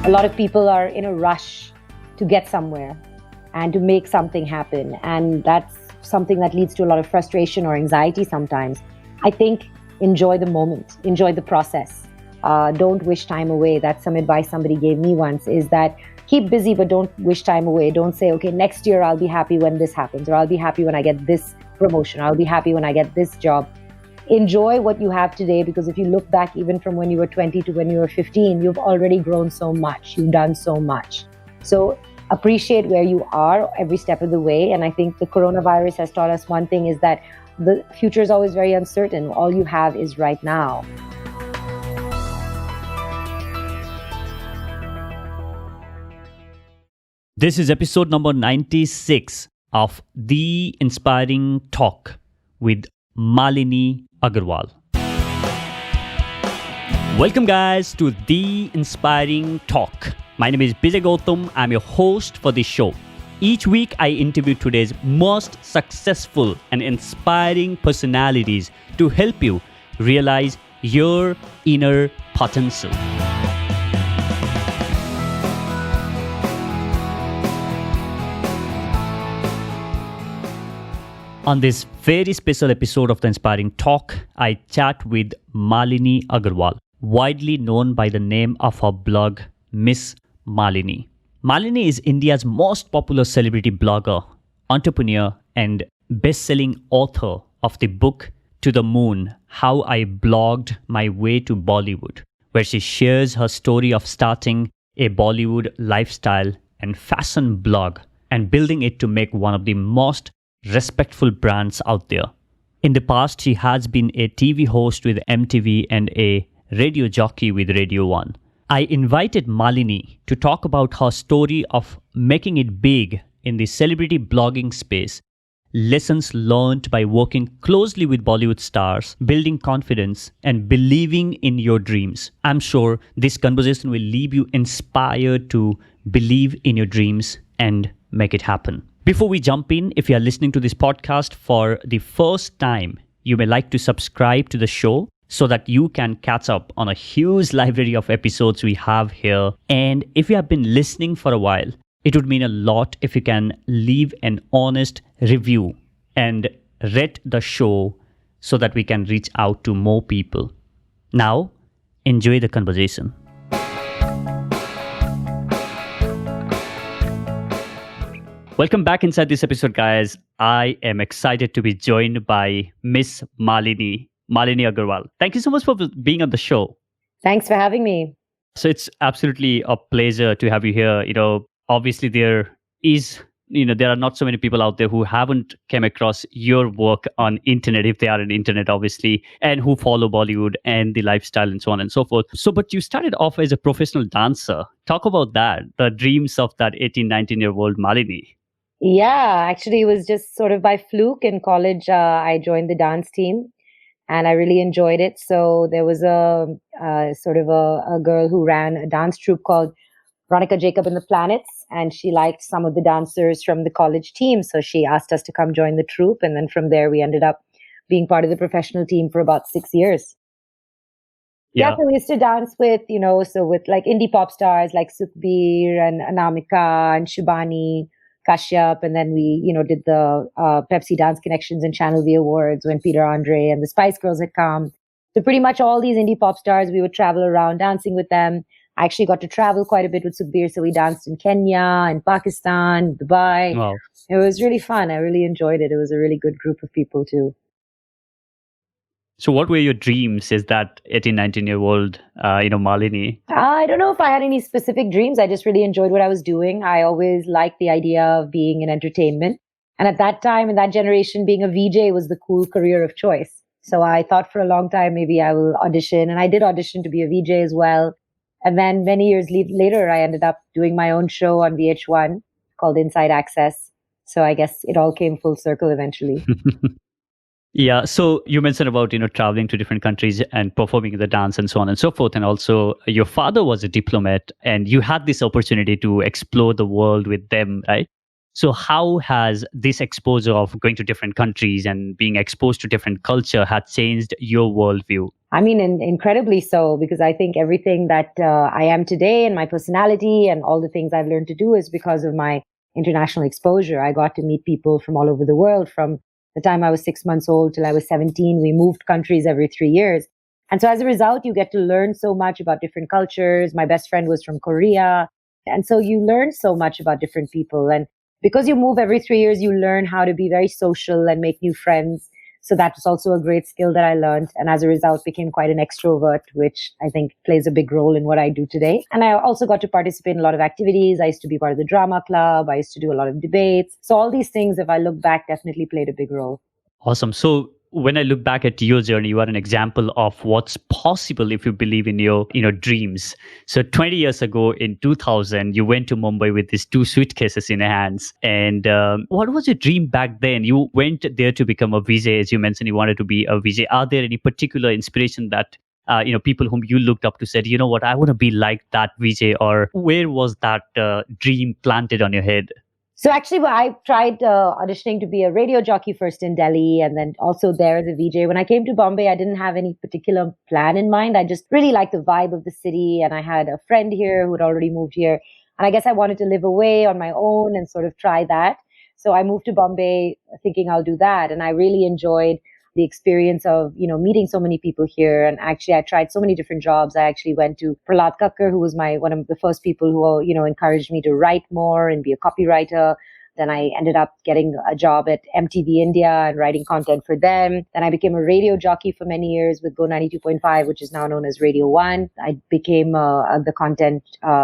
A lot of people are in a rush to get somewhere and to make something happen. And that's something that leads to a lot of frustration or anxiety sometimes. I think enjoy the moment, enjoy the process. Don't wish time away. That's some advice somebody gave me once, is that keep busy, but don't wish time away. Don't say, okay, next year I'll be happy when this happens, or I'll be happy when I get this promotion, I'll be happy when I get this job. Enjoy what you have today, because if you look back even from when you were 20 to when you were 15, you've already grown so much. You've done so much. So appreciate where you are every step of the way. And I think the coronavirus has taught us one thing, is that the future is always very uncertain. All you have is right now. This is episode number 96 of The Inspiring Talk with Malini Agarwal. Welcome guys to The Inspiring Talk. My name is Bijay Gautam. I'm your host for this show. Each week I interview today's most successful and inspiring personalities to help you realize your inner potential. On this very special episode of The Inspiring Talk, I chat with Malini Agarwal, widely known by the name of her blog, Miss Malini. Malini is India's most popular celebrity blogger, entrepreneur, and best-selling author of the book To the Moon, How I Blogged My Way to Bollywood, where she shares her story of starting a Bollywood lifestyle and fashion blog and building it to make one of the most respectful brands out there. In the past, she has been a TV host with MTV and a radio jockey with Radio 1. I invited Malini to talk about her story of making it big in the celebrity blogging space, lessons learned by working closely with Bollywood stars, building confidence, and believing in your dreams. I'm sure this conversation will leave you inspired to believe in your dreams and make it happen. Before we jump in, if you are listening to this podcast for the first time, you may like to subscribe to the show so that you can catch up on a huge library of episodes we have here. And if you have been listening for a while, it would mean a lot if you can leave an honest review and rate the show so that we can reach out to more people. Now, enjoy the conversation. Welcome back inside this episode, guys. I am excited to be joined by Miss Malini Agarwal. Thank you so much for being on the show. Thanks for having me. So it's absolutely a pleasure to have you here. Obviously there are not so many people out there who haven't come across your work on internet, if they are on internet, obviously, and who follow Bollywood and the lifestyle and so on and so forth. But you started off as a professional dancer. Talk about that, the dreams of that 18, 19-year-old Malini. Yeah, actually, it was just sort of by fluke. In college, I joined the dance team and I really enjoyed it. So there was a girl who ran a dance troupe called Veronica Jacob and the Planets, and she liked some of the dancers from the college team. So she asked us to come join the troupe. And then from there, we ended up being part of the professional team for about 6 years. Yeah, so we used to dance with, with like indie pop stars like Sukhbir and Anamika and Shibani Kashyap, and then we, did the Pepsi Dance Connections and Channel V Awards when Peter Andre and the Spice Girls had come. So pretty much all these indie pop stars, we would travel around dancing with them. I actually got to travel quite a bit with Sukhbir, so we danced in Kenya, in Pakistan, Dubai. Wow. It was really fun. I really enjoyed it. It was a really good group of people too. So what were your dreams as that 18, 19-year-old, Malini? I don't know if I had any specific dreams. I just really enjoyed what I was doing. I always liked the idea of being in entertainment. And at that time, in that generation, being a VJ was the cool career of choice. So I thought for a long time, maybe I will audition. And I did audition to be a VJ as well. And then many years later, I ended up doing my own show on VH1 called Inside Access. So I guess it all came full circle eventually. Yeah. So you mentioned about, traveling to different countries and performing the dance and so on and so forth. And also your father was a diplomat and you had this opportunity to explore the world with them, right? So how has this exposure of going to different countries and being exposed to different culture had changed your worldview? I mean, incredibly so, because I think everything that I am today and my personality and all the things I've learned to do is because of my international exposure. I got to meet people from all over the world from the time I was 6 months old till I was 17. We moved countries every 3 years. And so as a result, you get to learn so much about different cultures. My best friend was from Korea. And so you learn so much about different people. And because you move every 3 years, you learn how to be very social and make new friends. So that was also a great skill that I learned. And as a result, became quite an extrovert, which I think plays a big role in what I do today. And I also got to participate in a lot of activities. I used to be part of the drama club. I used to do a lot of debates. So all these things, if I look back, definitely played a big role. Awesome. So when I look back at your journey, you are an example of what's possible if you believe in your, dreams. So 20 years ago in 2000, you went to Mumbai with these two suitcases in your hands. And what was your dream back then? You went there to become a VJ, as you mentioned, you wanted to be a VJ. Are there any particular inspiration that people whom you looked up to said, you know what, I want to be like that VJ, or where was that dream planted on your head? So actually, I tried auditioning to be a radio jockey first in Delhi and then also there as a VJ. When I came to Bombay, I didn't have any particular plan in mind. I just really liked the vibe of the city. And I had a friend here who had already moved here. And I guess I wanted to live away on my own and sort of try that. So I moved to Bombay thinking I'll do that. And I really enjoyed the experience of, meeting so many people here. And actually, I tried so many different jobs. I actually went to Prahlad Kakkar, who was one of the first people who, encouraged me to write more and be a copywriter. Then I ended up getting a job at MTV India and writing content for them. Then I became a radio jockey for many years with Go 92.5, which is now known as Radio 1. I became the content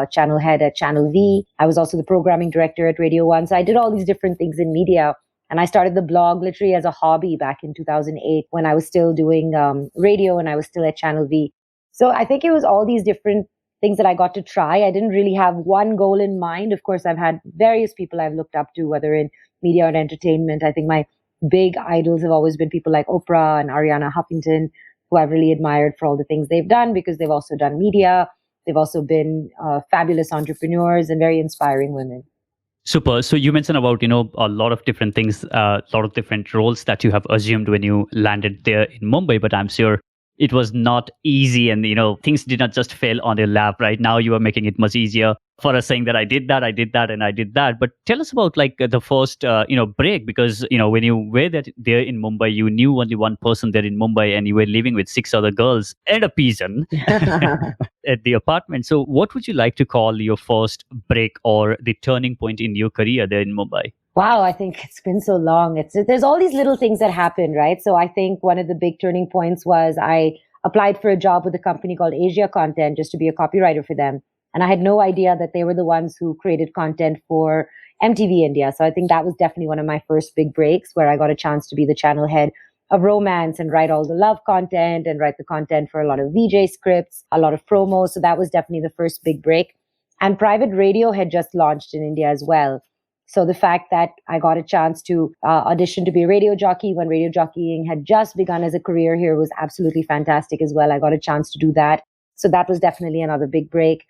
channel head at Channel V. I was also the programming director at Radio 1. So I did all these different things in media. And I started the blog literally as a hobby back in 2008 when I was still doing radio and I was still at Channel V. So I think it was all these different things that I got to try. I didn't really have one goal in mind. Of course, I've had various people I've looked up to, whether in media or entertainment. I think my big idols have always been people like Oprah and Ariana Huffington, who I've really admired for all the things they've done because they've also done media. They've also been fabulous entrepreneurs and very inspiring women. Super. So you mentioned about, a lot of different things, a lot of different roles that you have assumed when you landed there in Mumbai, but I'm sure it was not easy and, things did not just fail on your lap. Right now, you are making it much easier for us saying that I did that, and I did that. But tell us about like the first, break, because, when you were there in Mumbai, you knew only one person there in Mumbai and you were living with 6 other girls and a pigeon at the apartment. So what would you like to call your first break or the turning point in your career there in Mumbai? Wow, I think it's been so long. There's all these little things that happen, right? So I think one of the big turning points was I applied for a job with a company called Asia Content just to be a copywriter for them. And I had no idea that they were the ones who created content for MTV India. So I think that was definitely one of my first big breaks where I got a chance to be the channel head of romance and write all the love content and write the content for a lot of VJ scripts, a lot of promos. So that was definitely the first big break. And private radio had just launched in India as well. So the fact that I got a chance to audition to be a radio jockey when radio jockeying had just begun as a career here was absolutely fantastic as well. I got a chance to do that. So that was definitely another big break.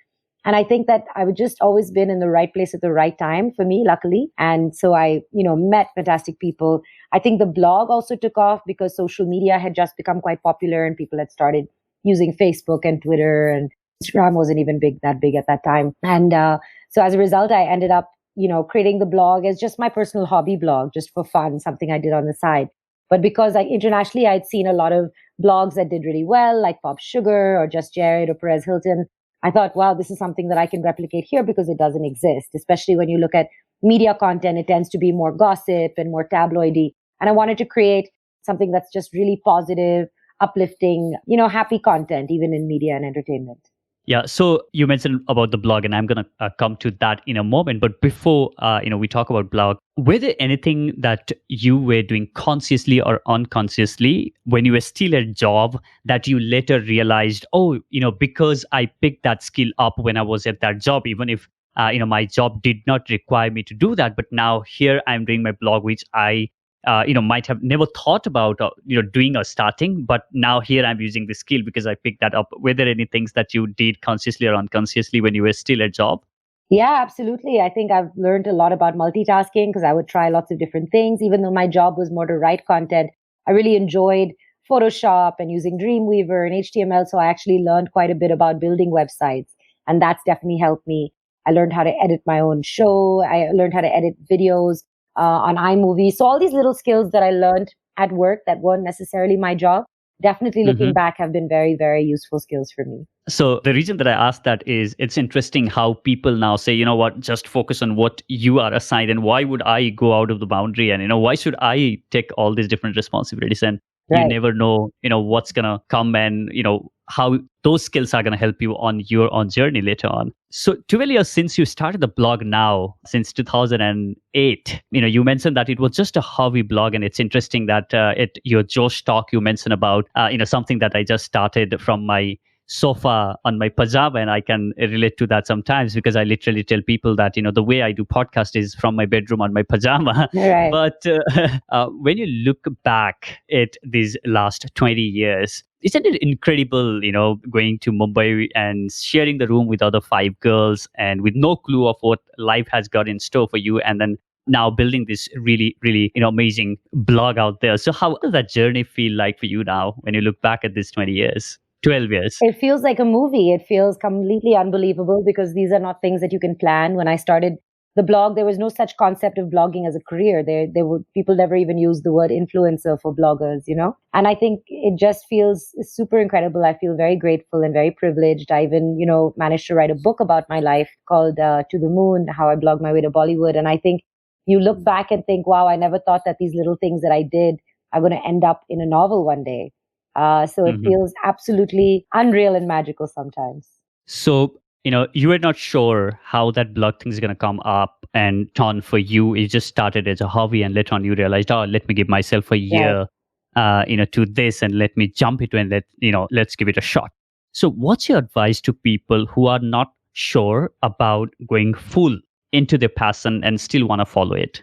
And I think that I would just always been in the right place at the right time for me, luckily. And so I, met fantastic people. I think the blog also took off because social media had just become quite popular and people had started using Facebook and Twitter, and Instagram wasn't even that big at that time. And so as a result, I ended up creating the blog as just my personal hobby blog, just for fun, something I did on the side. But because internationally, I'd seen a lot of blogs that did really well, like Pop Sugar or Just Jared or Perez Hilton. I thought, wow, this is something that I can replicate here because it doesn't exist. Especially when you look at media content, it tends to be more gossip and more tabloidy. And I wanted to create something that's just really positive, uplifting, happy content, even in media and entertainment. Yeah, so you mentioned about the blog, and I'm going to come to that in a moment. But before we talk about blog, were there anything that you were doing consciously or unconsciously when you were still at a job that you later realized, because I picked that skill up when I was at that job, even if my job did not require me to do that, but now here I'm doing my blog, which I might have never thought about, doing or starting, but now here I'm using the skill because I picked that up. Were there any things that you did consciously or unconsciously when you were still at a job? Yeah, absolutely. I think I've learned a lot about multitasking because I would try lots of different things. Even though my job was more to write content, I really enjoyed Photoshop and using Dreamweaver and HTML. So I actually learned quite a bit about building websites. And that's definitely helped me. I learned how to edit my own show. I learned how to edit videos on iMovie. So all these little skills that I learned at work that weren't necessarily my job, definitely looking back, have been very, very useful skills for me. So the reason that I asked that is it's interesting how people now say, you know what, just focus on what you are assigned, and why would I go out of the boundary, and why should I take all these different responsibilities, and you never know what's gonna come, and how those skills are gonna help you on your own journey later on. So 12 years since you started the blog now, since 2008, you mentioned that it was just a hobby blog, and it's interesting that at your Josh talk you mentioned about something that I just started from my sofa on my pajama, and I can relate to that sometimes, because I literally tell people that the way I do podcast is from my bedroom on my pajama. Right. But when you look back at these last 20 years, isn't it incredible, going to Mumbai and sharing the room with other 5 girls and with no clue of what life has got in store for you, and then now building this really, really amazing blog out there. So how does that journey feel like for you now when you look back at these 20 years? 12 years. It feels like a movie. It feels completely unbelievable, because these are not things that you can plan. When I started the blog, there was no such concept of blogging as a career. People never even used the word influencer for bloggers, And I think it just feels super incredible. I feel very grateful and very privileged. I even, managed to write a book about my life called To the Moon, How I Blogged My Way to Bollywood. And I think you look back and think, wow, I never thought that these little things that I did are going to end up in a novel one day. So it feels absolutely unreal and magical sometimes. So, you were not sure how that blog thing is going to come up and turn for you. It just started as a hobby, and later on you realized, oh, let me give myself a year, to this, and let me jump into it, and let's give it a shot. So what's your advice to people who are not sure about going full into their passion and still want to follow it?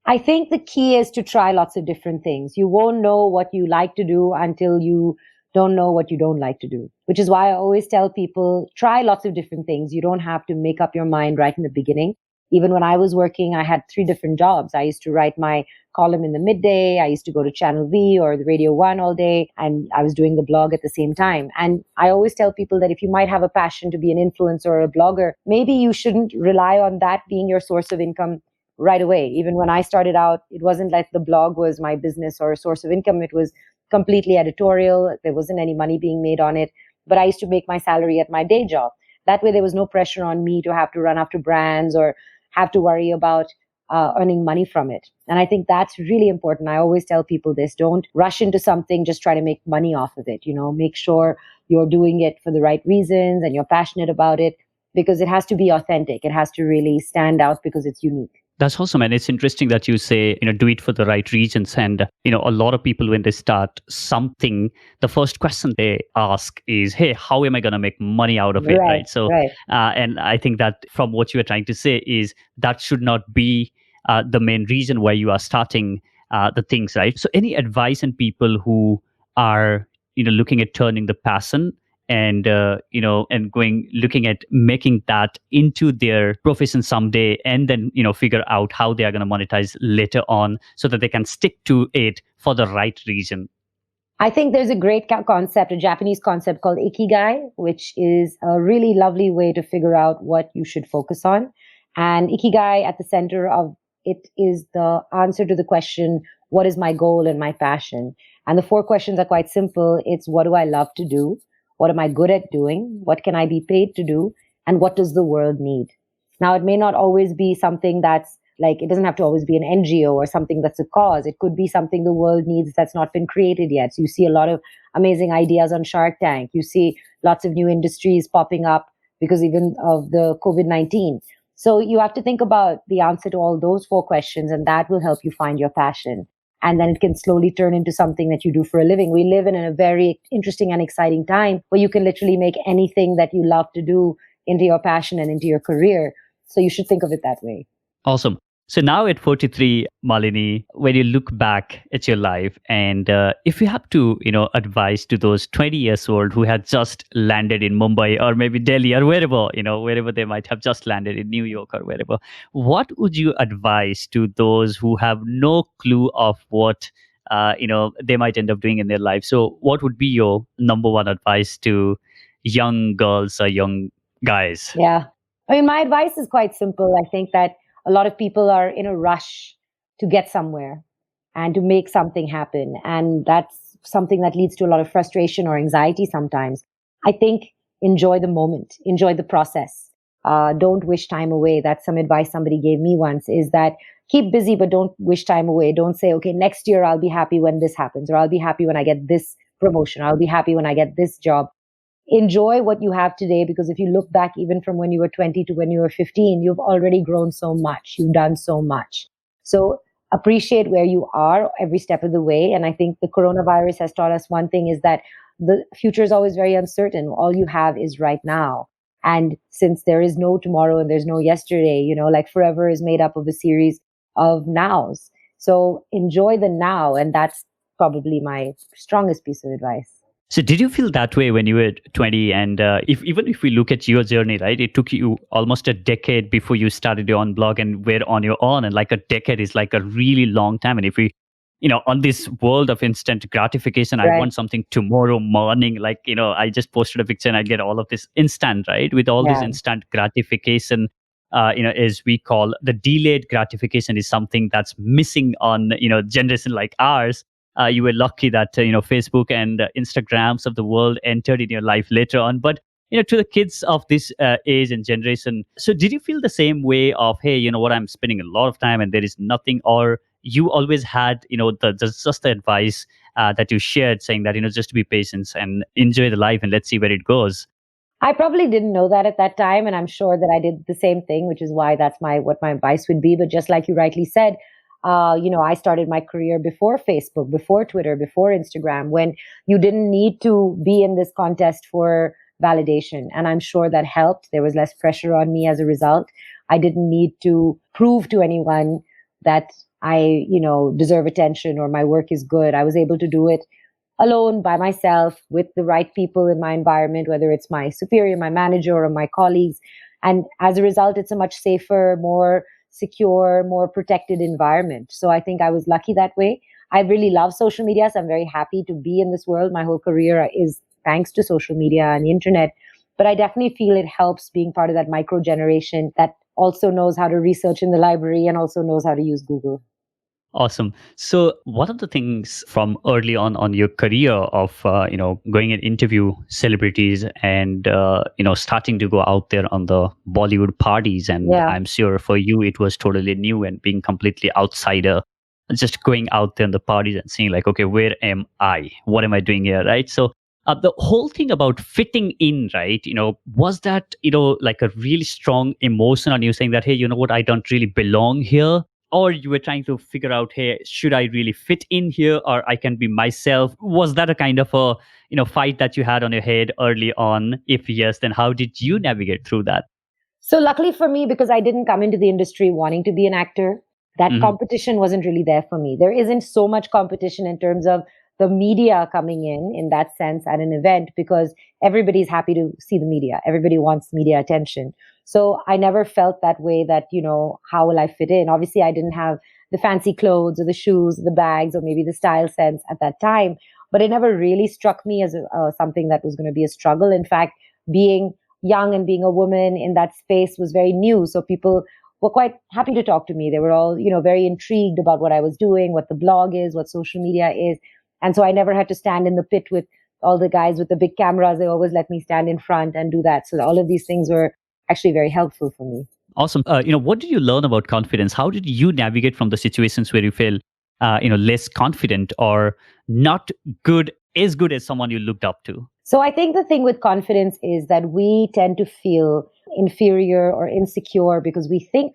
I think the key is to try lots of different things. You won't know what you like to do until you don't know what you don't like to do, which is why I always tell people, try lots of different things. You don't have to make up your mind right in the beginning. Even when I was working, I had 3 different jobs. I used to write my column in the midday. I used to go to Channel V or the Radio 1 all day, and I was doing the blog at the same time. And I always tell people that if you might have a passion to be an influencer or a blogger, maybe you shouldn't rely on that being your source of income right away. Even when I started out, it wasn't like the blog was my business or a source of income. It was completely editorial. There wasn't any money being made on it, but I used to make my salary at my day job. That way there was no pressure on me to have to run after brands or have to worry about earning money from it. And I think that's really important. I always tell people this: don't rush into something, just try to make money off of it. Make sure you're doing it for the right reasons and you're passionate about it, because it has to be authentic. It has to really stand out because it's unique. That's awesome. And it's interesting that you say, do it for the right reasons. And, a lot of people, when they start something, the first question they ask is, hey, how am I going to make money out of it? Right. So, and I think that from what you are trying to say is that should not be the main reason why you are starting the things, right? So any advice on people who are, looking at turning the passion and looking at making that into their profession someday, and then figure out how they are going to monetize later on, so that they can stick to it for the right reason? I think there's a great concept, a Japanese concept called ikigai, which is a really lovely way to figure out what you should focus on. And ikigai, at the center of it, is the answer to the question, what is my goal and my passion? And the 4 questions are quite simple. It's, what do I love to do? What am I good at doing? What can I be paid to do? And what does the world need? Now, it may not always be something that's like, it doesn't have to always be an NGO or something that's a cause. It could be something the world needs that's not been created yet. So you see a lot of amazing ideas on Shark Tank. You see lots of new industries popping up because even of the COVID-19. So you have to think about the answer to all those 4 questions, and that will help you find your passion. And then it can slowly turn into something that you do for a living. We live in a very interesting and exciting time where you can literally make anything that you love to do into your passion and into your career. So you should think of it that way. Awesome. So now at 43, Malini, when you look back at your life, and if you have to, advise to those 20 years old who had just landed in Mumbai or maybe Delhi or wherever they might have just landed in New York or wherever, what would you advise to those who have no clue of what they might end up doing in their life. So what would be your number one advice to young girls or young guys? Yeah. I mean, my advice is quite simple. I think that a lot of people are in a rush to get somewhere and to make something happen. And that's something that leads to a lot of frustration or anxiety sometimes. I think enjoy the moment, enjoy the process. Don't wish time away. That's some advice somebody gave me once, is that keep busy, but don't wish time away. Don't say, okay, next year I'll be happy when this happens, or I'll be happy when I get this promotion, or I'll be happy when I get this job. Enjoy what you have today, because if you look back even from when you were 20 to when you were 15, you've already grown so much. You've done so much. So appreciate where you are every step of the way. And I think the coronavirus has taught us one thing, is that the future is always very uncertain. All you have is right now. And since there is no tomorrow and there's no yesterday, like forever is made up of a series of nows. So enjoy the now. And that's probably my strongest piece of advice. So did you feel that way when you were 20? And even if we look at your journey, right, it took you almost a decade before you started your own blog and were on your own. And like a decade is like a really long time. And if we, on this world of instant gratification, Right. I want something tomorrow morning. Like, I just posted a picture and I get all of this instant, right? With all this Yeah. instant gratification, as we call the delayed gratification is something that's missing on, generation like ours. You were lucky that Facebook and Instagrams of the world entered in your life later on. But to the kids of this age and generation, so did you feel the same way of, hey, what, I'm spending a lot of time and there is nothing, or you always had just the advice that you shared, saying that just to be patient and enjoy the life and let's see where it goes? I probably didn't know that at that time, and I'm sure that I did the same thing, which is why that's what my advice would be. But just like you rightly said, I started my career before Facebook, before Twitter, before Instagram, when you didn't need to be in this contest for validation. And I'm sure that helped. There was less pressure on me as a result. I didn't need to prove to anyone that I, deserve attention or my work is good. I was able to do it alone, by myself, with the right people in my environment, whether it's my superior, my manager, or my colleagues. And as a result, it's a much safer, more secure, more protected environment. So I think I was lucky that way. I really love social media, so I'm very happy to be in this world. My whole career is thanks to social media and the internet. But I definitely feel it helps being part of that micro generation that also knows how to research in the library and also knows how to use Google. Awesome. So one of the things from early on your career of, going and interview celebrities and, starting to go out there on the Bollywood parties. And Yeah. I'm sure for you, it was totally new and being completely outsider, just going out there on the parties and seeing like, okay, where am I? What am I doing here? Right. So the whole thing about fitting in, right? Was that, like a really strong emotion on you saying that, hey, you know what, I don't really belong here? Or you were trying to figure out, hey, should I really fit in here, or I can be myself? Was that a kind of a fight that you had on your head early on? If yes, then how did you navigate through that? So luckily for me, because I didn't come into the industry wanting to be an actor, that competition wasn't really there for me. There isn't so much competition in terms of the media coming in that sense at an event, because everybody's happy to see the media. Everybody wants media attention. So I never felt that way, that, how will I fit in? Obviously, I didn't have the fancy clothes or the shoes, the bags, or maybe the style sense at that time. But it never really struck me as something that was going to be a struggle. In fact, being young and being a woman in that space was very new. So people were quite happy to talk to me. They were all, very intrigued about what I was doing, what the blog is, what social media is. And so I never had to stand in the pit with all the guys with the big cameras. They always let me stand in front and do that. So all of these things were actually very helpful for me. Awesome. What did you learn about confidence? How did you navigate from the situations where you feel, less confident or not as good as someone you looked up to? So I think the thing with confidence is that we tend to feel inferior or insecure because we think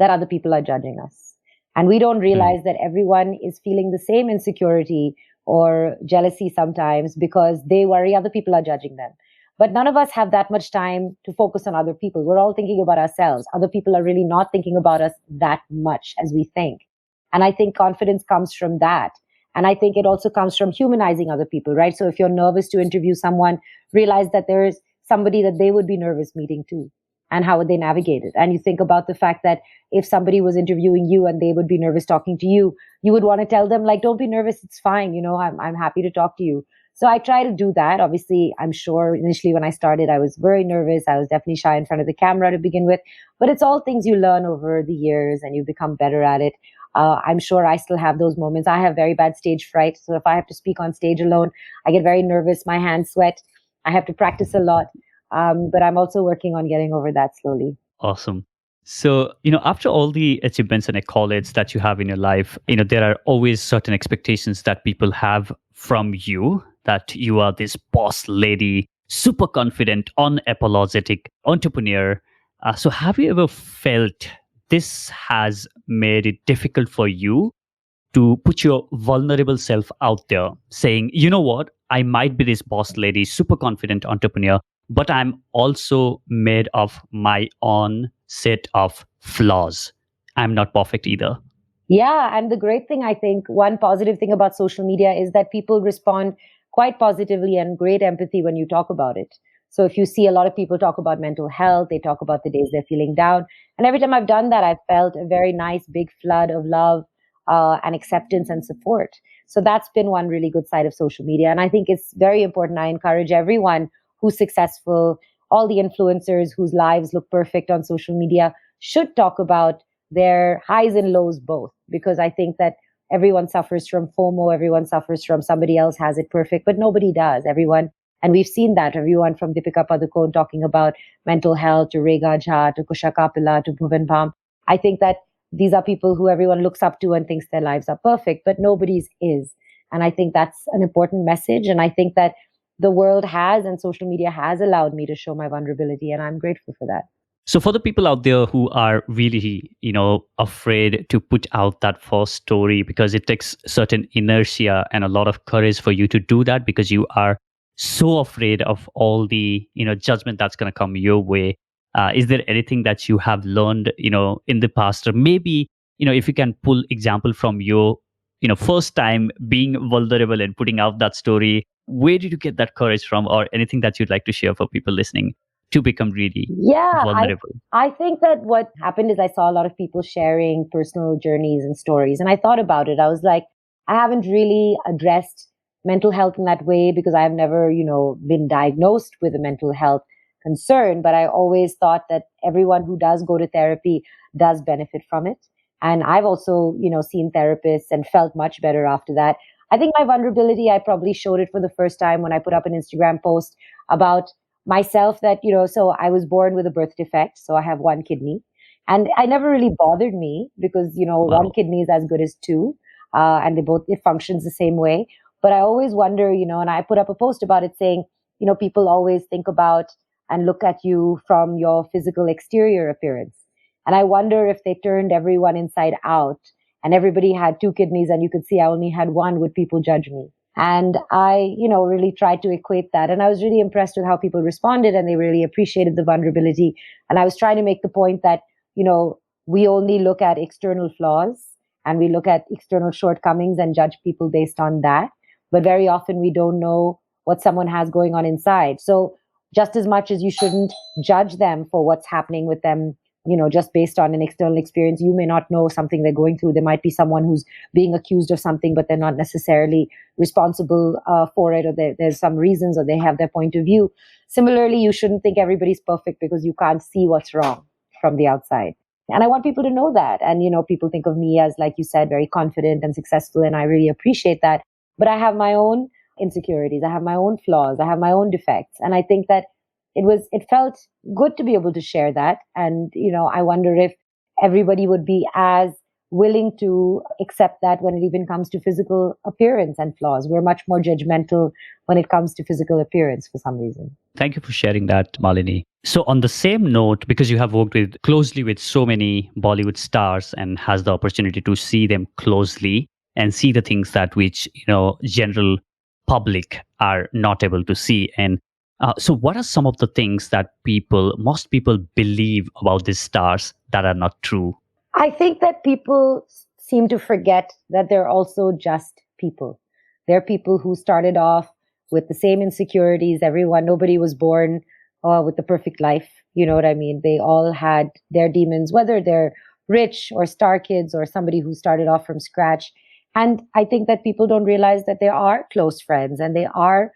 that other people are judging us. And we don't realize that everyone is feeling the same insecurity or jealousy sometimes because they worry other people are judging them. But none of us have that much time to focus on other people. We're all thinking about ourselves. Other people are really not thinking about us that much as we think. And I think confidence comes from that. And I think it also comes from humanizing other people, right? So if you're nervous to interview someone, realize that there is somebody that they would be nervous meeting too. and how would they navigate it? And you think about the fact that if somebody was interviewing you and they would be nervous talking to you, you would want to tell them, like, don't be nervous, it's fine, I'm happy to talk to you. So I try to do that. Obviously, I'm sure initially when I started, I was very nervous. I was definitely shy in front of the camera to begin with, but it's all things you learn over the years and you become better at it. I'm sure I still have those moments. I have very bad stage fright. So if I have to speak on stage alone, I get very nervous. My hands sweat. I have to practice a lot. But I'm also working on getting over that slowly. Awesome. So, after all the achievements and accolades that you have in your life, there are always certain expectations that people have from you, that you are this boss lady, super confident, unapologetic entrepreneur. So have you ever felt this has made it difficult for you to put your vulnerable self out there, saying, you know what, I might be this boss lady, super confident entrepreneur, but I'm also made of my own set of flaws. I'm not perfect either. Yeah. And the great thing, I think, one positive thing about social media is that people respond quite positively and great empathy when you talk about it. So if you see a lot of people talk about mental health, they talk about the days they're feeling down. And every time I've done that, I've felt a very nice big flood of love and acceptance and support. So that's been one really good side of social media. And I think it's very important. I encourage everyone who's successful, all the influencers whose lives look perfect on social media should talk about their highs and lows both, because I think that everyone suffers from FOMO, everyone suffers from somebody else has it perfect, but nobody does. Everyone, and we've seen that, everyone from Deepika Padukone talking about mental health to Rega Jha to Kusha Kapila to Bhuvan Bam. I think that these are people who everyone looks up to and thinks their lives are perfect, but nobody's is. And I think that's an important message. And I think that the world has and social media has allowed me to show my vulnerability, and I'm grateful for that. So for the people out there who are really, afraid to put out that first story, because it takes certain inertia and a lot of courage for you to do that, because you are so afraid of all the, judgment that's going to come your way. Is there anything that you have learned, in the past, or maybe, if you can pull example from your, first time being vulnerable and putting out that story, where did you get that courage from, or anything that you'd like to share for people listening to become really vulnerable? I think that what happened is I saw a lot of people sharing personal journeys and stories. And I thought about it. I was like, I haven't really addressed mental health in that way because I've never, been diagnosed with a mental health concern. But I always thought that everyone who does go to therapy does benefit from it. And I've also, seen therapists and felt much better after that. I think my vulnerability, I probably showed it for the first time when I put up an Instagram post about myself that, so I was born with a birth defect. So I have one kidney, and it never really bothered me because, Wow. one kidney is as good as two, and it functions the same way. But I always wonder, and I put up a post about it saying, people always think about and look at you from your physical exterior appearance. And I wonder if they turned everyone inside out and everybody had two kidneys and you could see I only had one, would people judge me? And I, really tried to equate that. And I was really impressed with how people responded, and they really appreciated the vulnerability. And I was trying to make the point that, we only look at external flaws and we look at external shortcomings and judge people based on that. But very often we don't know what someone has going on inside. So just as much as you shouldn't judge them for what's happening with them, just based on an external experience, you may not know something they're going through. There might be someone who's being accused of something, but they're not necessarily responsible for it, or there's some reasons, or they have their point of view. Similarly, you shouldn't think everybody's perfect because you can't see what's wrong from the outside. And I want people to know that. And, people think of me as, like you said, very confident and successful, and I really appreciate that. But I have my own insecurities. I have my own flaws. I have my own defects. And I think that it felt good to be able to share that. And, I wonder if everybody would be as willing to accept that when it even comes to physical appearance and flaws. We're much more judgmental when it comes to physical appearance for some reason. Thank you for sharing that, Malini. So on the same note, because you have worked closely with so many Bollywood stars and has the opportunity to see them closely and see the things that which, general public are not able to see. And so what are some of the things that most people believe about these stars that are not true? I think that people seem to forget that they're also just people. They're people who started off with the same insecurities. Nobody was born with the perfect life. You know what I mean? They all had their demons, whether they're rich or star kids or somebody who started off from scratch. And I think that people don't realize that there are close friends and they are,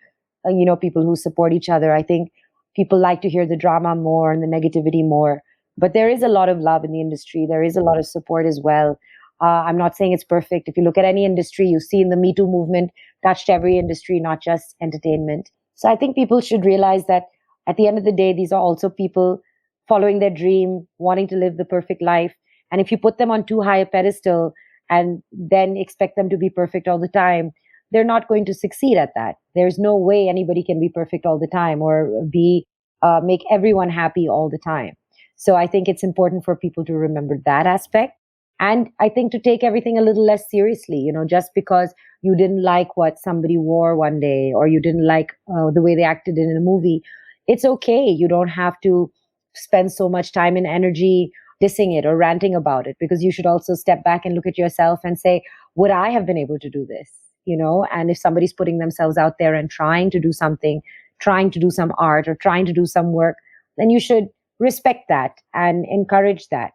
people who support each other. I think people like to hear the drama more and the negativity more. But there is a lot of love in the industry. There is a lot of support as well. I'm not saying it's perfect. If you look at any industry, you see in the Me Too movement touched every industry, not just entertainment. So I think people should realize that at the end of the day, these are also people following their dream, wanting to live the perfect life. And if you put them on too high a pedestal and then expect them to be perfect all the time, they're not going to succeed at that. There's no way anybody can be perfect all the time or make everyone happy all the time. So I think it's important for people to remember that aspect. And I think to take everything a little less seriously, just because you didn't like what somebody wore one day or you didn't like the way they acted in a movie, it's okay. You don't have to spend so much time and energy dissing it or ranting about it, because you should also step back and look at yourself and say, would I have been able to do this? And if somebody's putting themselves out there and trying to do something, trying to do some art or trying to do some work, then you should respect that and encourage that.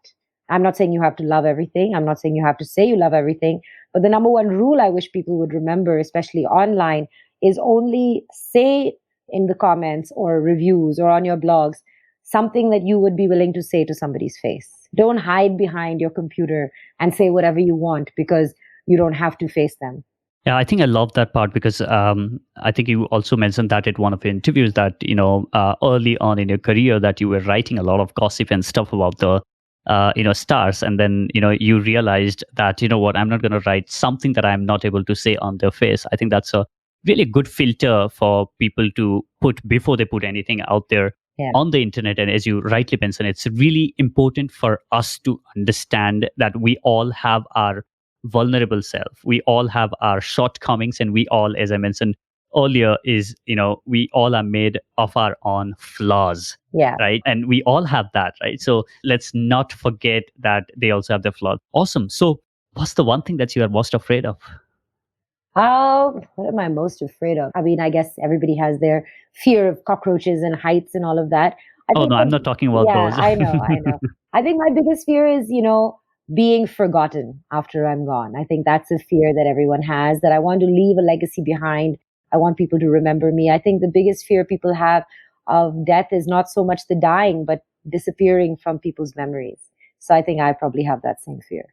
I'm not saying you have to love everything. I'm not saying you have to say you love everything. But the number one rule I wish people would remember, especially online, is only say in the comments or reviews or on your blogs something that you would be willing to say to somebody's face. Don't hide behind your computer and say whatever you want, because you don't have to face them. Yeah, I think I love that part, because I think you also mentioned that at one of your interviews that, early on in your career that you were writing a lot of gossip and stuff about the stars, and then you realized that, what, I'm not going to write something that I'm not able to say on their face. I think that's a really good filter for people to put before they put anything out there on the internet. And as you rightly mentioned, it's really important for us to understand that we all have our vulnerable self, we all have our shortcomings, and we all, as I mentioned earlier, is we all are made of our own flaws, right? And we all have that, right? So let's not forget that they also have their flaws. Awesome. So what's the one thing that you are most afraid of? What am I most afraid of? I mean, I guess everybody has their fear of cockroaches and heights and all of that. I'm not talking about those. I know. I think my biggest fear is, being forgotten after I'm gone. I think that's a fear that everyone has, that I want to leave a legacy behind. I want people to remember me. I think the biggest fear people have of death is not so much the dying, but disappearing from people's memories. So I think I probably have that same fear.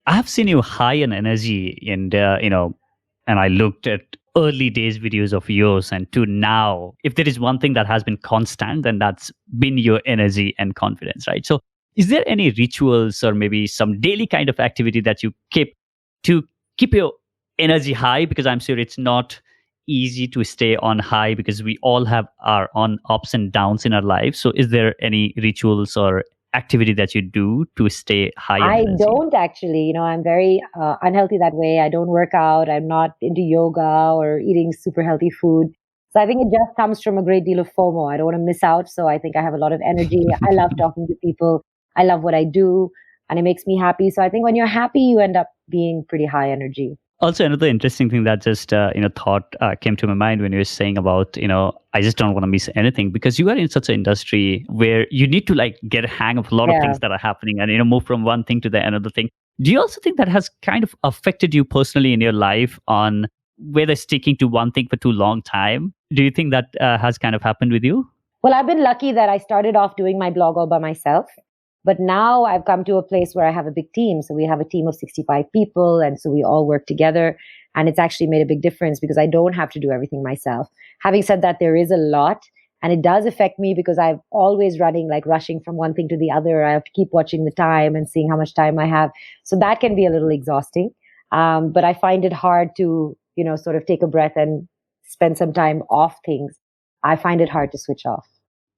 I have seen you high in energy, and and I looked at early days videos of yours and to now. If there is one thing that has been constant, then that's been your energy and confidence, right? So is there any rituals or maybe some daily kind of activity that you keep to keep your energy high? Because I'm sure it's not easy to stay on high, because we all have our own ups and downs in our lives. So is there any rituals or activity that you do to stay high? I don't actually. I'm very unhealthy that way. I don't work out. I'm not into yoga or eating super healthy food. So I think it just comes from a great deal of FOMO. I don't want to miss out. So I think I have a lot of energy. I love talking to people. I love what I do, and it makes me happy. So I think when you're happy, you end up being pretty high energy. Also, another interesting thing that just thought came to my mind when you were saying about I just don't want to miss anything, because you are in such an industry where you need to get a hang of a lot of things that are happening and move from one thing to the another thing. Do you also think that has kind of affected you personally in your life on whether sticking to one thing for too long time? Do you think that has kind of happened with you? Well, I've been lucky that I started off doing my blog all by myself. But now I've come to a place where I have a big team. So we have a team of 65 people. And so we all work together. And it's actually made a big difference because I don't have to do everything myself. Having said that, there is a lot. And it does affect me because I'm always rushing from one thing to the other. I have to keep watching the time and seeing how much time I have. So that can be a little exhausting. But I find it hard to, sort of take a breath and spend some time off things. I find it hard to switch off.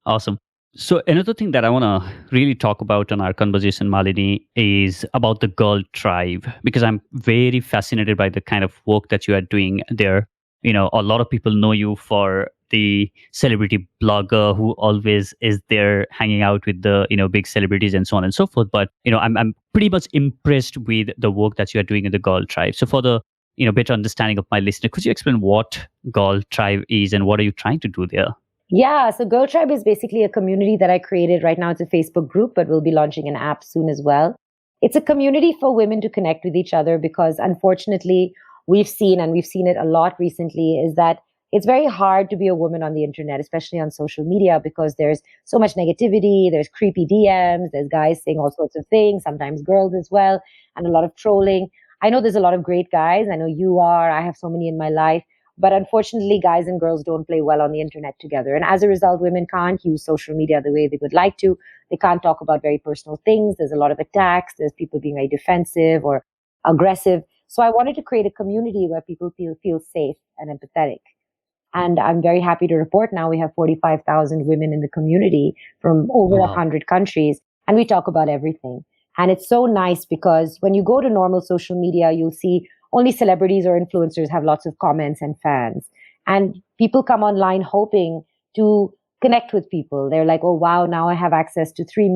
Awesome. So another thing that I want to really talk about on our conversation, Malini, is about the Girl Tribe, because I'm very fascinated by the kind of work that you are doing there. A lot of people know you for the celebrity blogger who always is there hanging out with the, big celebrities and so on and so forth. But, I'm pretty much impressed with the work that you are doing in the Girl Tribe. So for the, better understanding of my listener, could you explain what Girl Tribe is and what are you trying to do there? Yeah, so Girl Tribe is basically a community that I created. Right now, it's a Facebook group, but we'll be launching an app soon as well. It's a community for women to connect with each other because unfortunately, we've seen it a lot recently, is that it's very hard to be a woman on the internet, especially on social media, because there's so much negativity, there's creepy DMs, there's guys saying all sorts of things, sometimes girls as well, and a lot of trolling. I know there's a lot of great guys. I know you are. I have so many in my life. But unfortunately, guys and girls don't play well on the internet together. And as a result, women can't use social media the way they would like to. They can't talk about very personal things. There's a lot of attacks. There's people being very defensive or aggressive. So I wanted to create a community where people feel safe and empathetic. And I'm very happy to report now we have 45,000 women in the community from over Wow. 100 countries. And we talk about everything. And it's so nice because when you go to normal social media, you'll see only celebrities or influencers have lots of comments and fans. And people come online hoping to connect with people. They're like, oh, wow, now I have access to 4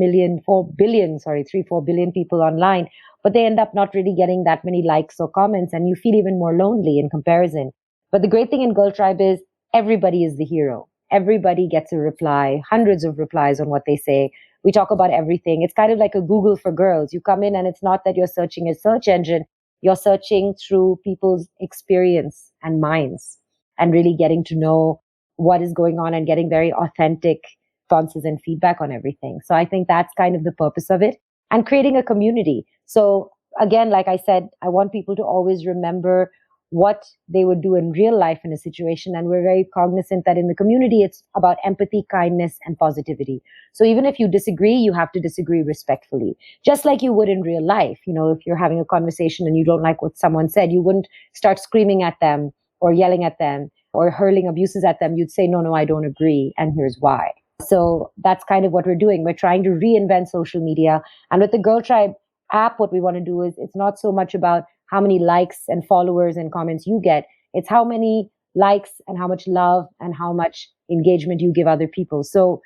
billion people online. But they end up not really getting that many likes or comments. And you feel even more lonely in comparison. But the great thing in Girl Tribe is everybody is the hero. Everybody gets a reply, hundreds of replies on what they say. We talk about everything. It's kind of like a Google for girls. You come in and it's not that you're searching a search engine. You're searching through people's experience and minds and really getting to know what is going on and getting very authentic responses and feedback on everything. So I think that's kind of the purpose of it and creating a community. So again, like I said, I want people to always remember what they would do in real life in a situation. And we're very cognizant that in the community, it's about empathy, kindness, and positivity. So even if you disagree, you have to disagree respectfully, just like you would in real life. You know, if you're having a conversation and you don't like what someone said, you wouldn't start screaming at them or yelling at them or hurling abuses at them. You'd say, no, no, I don't agree. And here's why. So that's kind of what we're doing. We're trying to reinvent social media. And with the Girl Tribe app, what we want to do is it's not so much about how many likes and followers and comments you get. It's how many likes and how much love and how much engagement you give other people. So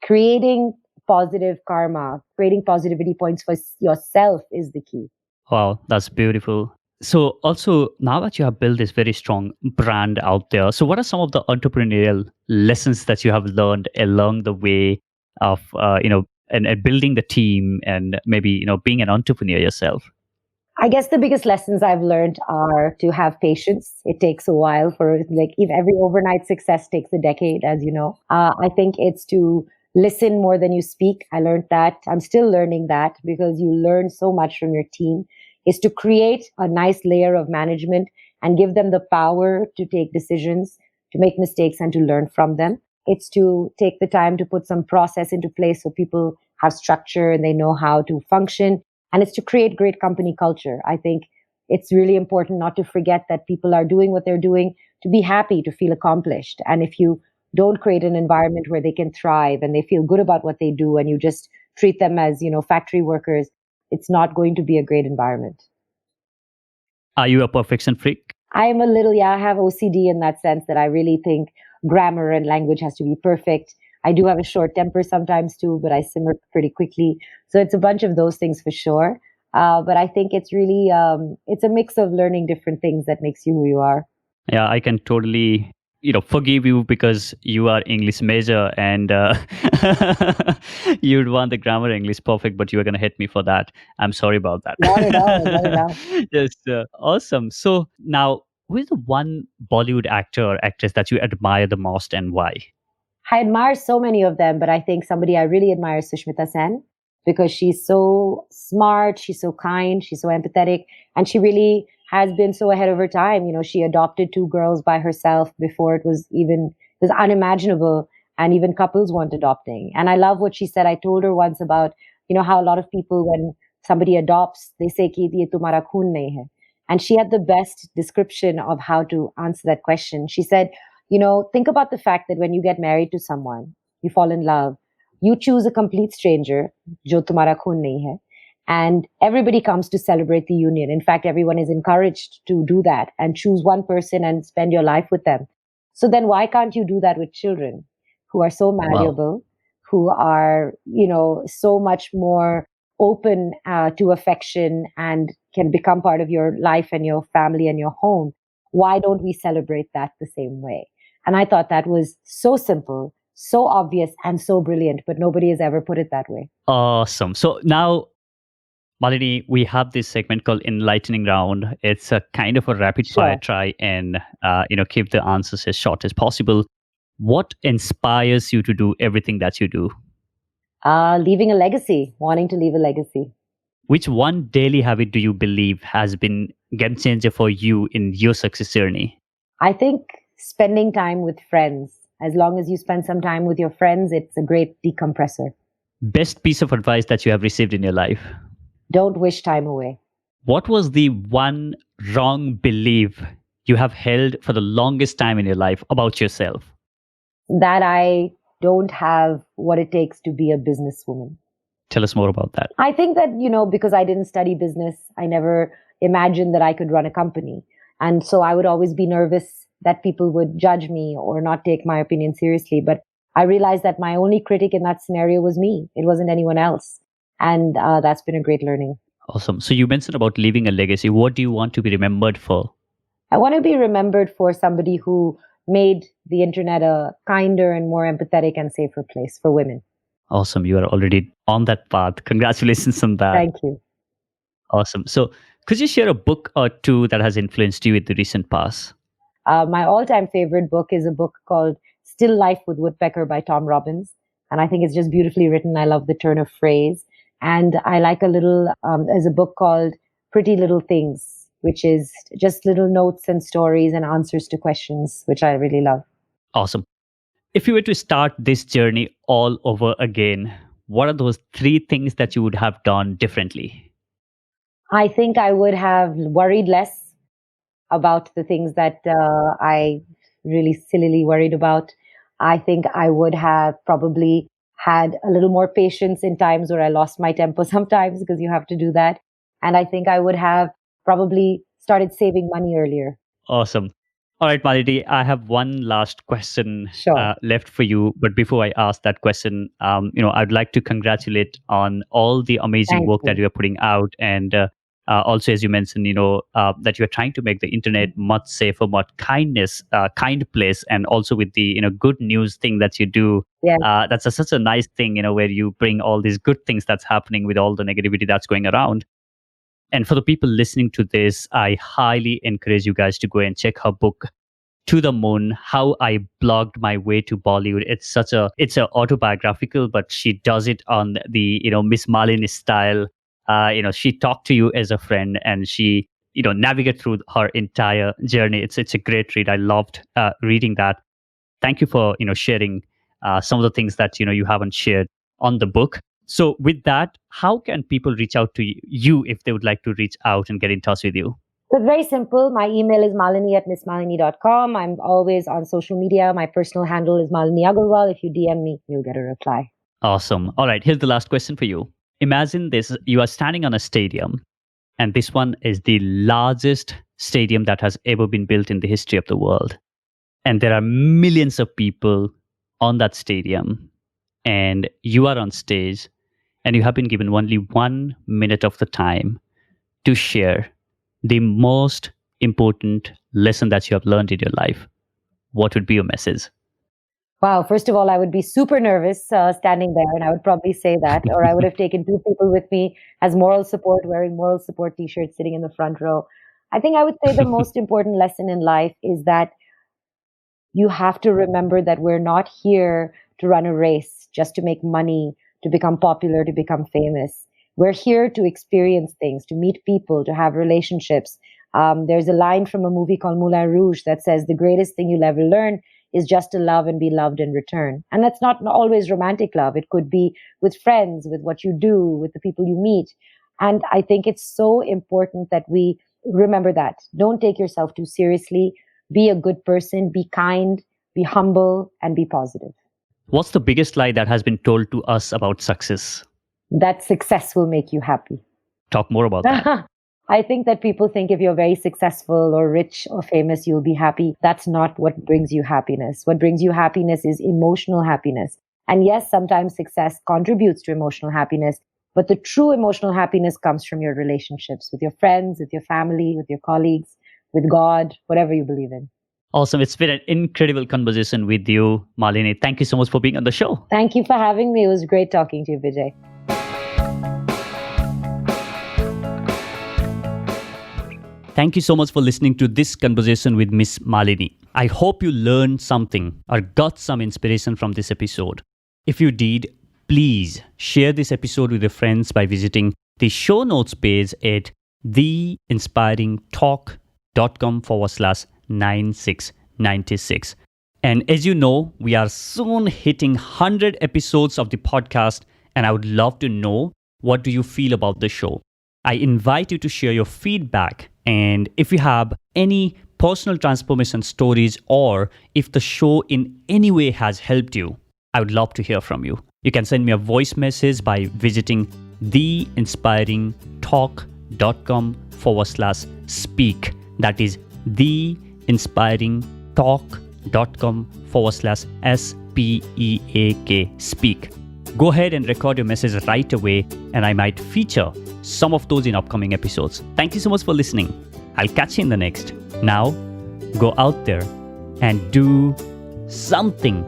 creating positive karma, creating positivity points for yourself is the key. Wow, that's beautiful. So also now that you have built this very strong brand out there, so what are some of the entrepreneurial lessons that you have learned along the way of and building the team and maybe being an entrepreneur yourself? I guess the biggest lessons I've learned are to have patience. It takes a while for, like, if every overnight success takes a decade, as you know. I think it's to listen more than you speak. I learned that. I'm still learning that because you learn so much from your team. Is to create a nice layer of management and give them the power to take decisions, to make mistakes and to learn from them. It's to take the time to put some process into place so people have structure and they know how to function. And it's to create great company culture. I think it's really important not to forget that people are doing what they're doing to be happy, to feel accomplished. And if you don't create an environment where they can thrive and they feel good about what they do and you just treat them as, factory workers, it's not going to be a great environment. Are you a perfection freak? I am a little, yeah, I have OCD in that sense that I really think grammar and language has to be perfect. I do have a short temper sometimes too, but I simmer pretty quickly. So it's a bunch of those things for sure. But I think it's really, it's a mix of learning different things that makes you who you are. Yeah, I can totally forgive you because you are English major and you'd want the grammar English perfect, but you are going to hit me for that. I'm sorry about that. Not at all, not at all. Just awesome. So now, who is the one Bollywood actor or actress that you admire the most and why? I admire so many of them, but I think somebody I really admire is Sushmita Sen because she's so smart, she's so kind, she's so empathetic, and she really has been so ahead of her time. She adopted 2 girls by herself before it was unimaginable, and even couples weren't adopting. And I love what she said. I told her once about, how a lot of people, when somebody adopts, they say ki ye tumhara khoon nahi hai. And she had the best description of how to answer that question. She said, think about the fact that when you get married to someone, you fall in love, you choose a complete stranger, jo tumhara khoon nahi hai, and everybody comes to celebrate the union. In fact, everyone is encouraged to do that and choose one person and spend your life with them. So then why can't you do that with children who are so malleable, who are, so much more open to affection and can become part of your life and your family and your home? Why don't we celebrate that the same way? And I thought that was so simple, so obvious and so brilliant, but nobody has ever put it that way. Awesome. So now, Malini, we have this segment called Enlightening Round. It's a kind of a rapid fire Sure. try and keep the answers as short as possible. What inspires you to do everything that you do? Leaving a legacy, wanting to leave a legacy. Which one daily habit do you believe has been game changer for you in your success journey? I think spending time with friends. As long as you spend some time with your friends, it's a great decompressor. Best piece of advice that you have received in your life? Don't wish time away. What was the one wrong belief you have held for the longest time in your life about yourself? That I don't have what it takes to be a businesswoman. Tell us more about that. I think that, because I didn't study business, I never imagined that I could run a company. And so I would always be nervous that people would judge me or not take my opinion seriously. But I realized that my only critic in that scenario was me. It wasn't anyone else. And that's been a great learning. Awesome. So you mentioned about leaving a legacy. What do you want to be remembered for? I want to be remembered for somebody who made the internet a kinder and more empathetic and safer place for women. Awesome. You are already on that path. Congratulations on that. Thank you. Awesome. So could you share a book or two that has influenced you in the recent past? My all-time favorite book is a book called Still Life with Woodpecker by Tom Robbins. And I think it's just beautifully written. I love the turn of phrase. And I like there's a book called Pretty Little Things, which is just little notes and stories and answers to questions, which I really love. Awesome. If you were to start this journey all over again, what are those 3 things that you would have done differently? I think I would have worried less about the things that I really sillily worried about. I think I would have probably had a little more patience in times where I lost my temper sometimes, because you have to do that. And I think I would have probably started saving money earlier. Awesome. All right, Malini, I have one last question Sure. left for you. But before I ask that question, I'd like to congratulate on all the amazing Thank work that you. you are putting out. And also, as you mentioned, that you're trying to make the internet much safer, much kind place. And also with the, good news thing that you do. Yeah. That's such a nice thing, where you bring all these good things that's happening with all the negativity that's going around. And for the people listening to this, I highly encourage you guys to go and check her book, To the Moon, How I Blogged My Way to Bollywood. It's a autobiographical, but she does it on the, Miss Malini style. She talked to you as a friend and she, navigate through her entire journey. It's a great read. I loved reading that. Thank you for, sharing some of the things that, you haven't shared on the book. So with that, how can people reach out to you if they would like to reach out and get in touch with you? It's very simple. My email is malini@missmalini.com. I'm always on social media. My personal handle is Malini Agarwal. If you DM me, you'll get a reply. Awesome. All right, here's the last question for you. Imagine this, you are standing on a stadium, and this one is the largest stadium that has ever been built in the history of the world. And there are millions of people on that stadium, and you are on stage, and you have been given only 1 minute of the time to share the most important lesson that you have learned in your life. What would be your message? Wow. First of all, I would be super nervous standing there, and I would probably say that, or I would have taken 2 people with me as moral support, wearing moral support t-shirts, sitting in the front row. I think I would say the most important lesson in life is that you have to remember that we're not here to run a race just to make money, to become popular, to become famous. We're here to experience things, to meet people, to have relationships. There's a line from a movie called Moulin Rouge that says the greatest thing you'll ever learn is just to love and be loved in return. And that's not always romantic love. It could be with friends, with what you do, with the people you meet. And I think it's so important that we remember that. Don't take yourself too seriously. Be a good person, be kind, be humble, and be positive. What's the biggest lie that has been told to us about success? That success will make you happy. Talk more about that. I think that people think if you're very successful or rich or famous, you'll be happy. That's not what brings you happiness. What brings you happiness is emotional happiness. And yes, sometimes success contributes to emotional happiness, but the true emotional happiness comes from your relationships with your friends, with your family, with your colleagues, with God, whatever you believe in. Awesome. It's been an incredible conversation with you, Malini. Thank you so much for being on the show. Thank you for having me. It was great talking to you, Vijay. Thank you so much for listening to this conversation with Miss Malini. I hope you learned something or got some inspiration from this episode. If you did, please share this episode with your friends by visiting the show notes page at theinspiringtalk.com/9696. And as you know, we are soon hitting 100 episodes of the podcast, and I would love to know, what do you feel about the show? I invite you to share your feedback, and if you have any personal transformation stories or if the show in any way has helped you, I would love to hear from you. You can send me a voice message by visiting theinspiringtalk.com/speak. That is theinspiringtalk.com/SPEAK, speak. Go ahead and record your message right away, and I might feature some of those in upcoming episodes. Thank you so much for listening. I'll catch you in the next. Now, go out there and do something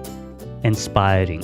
inspiring.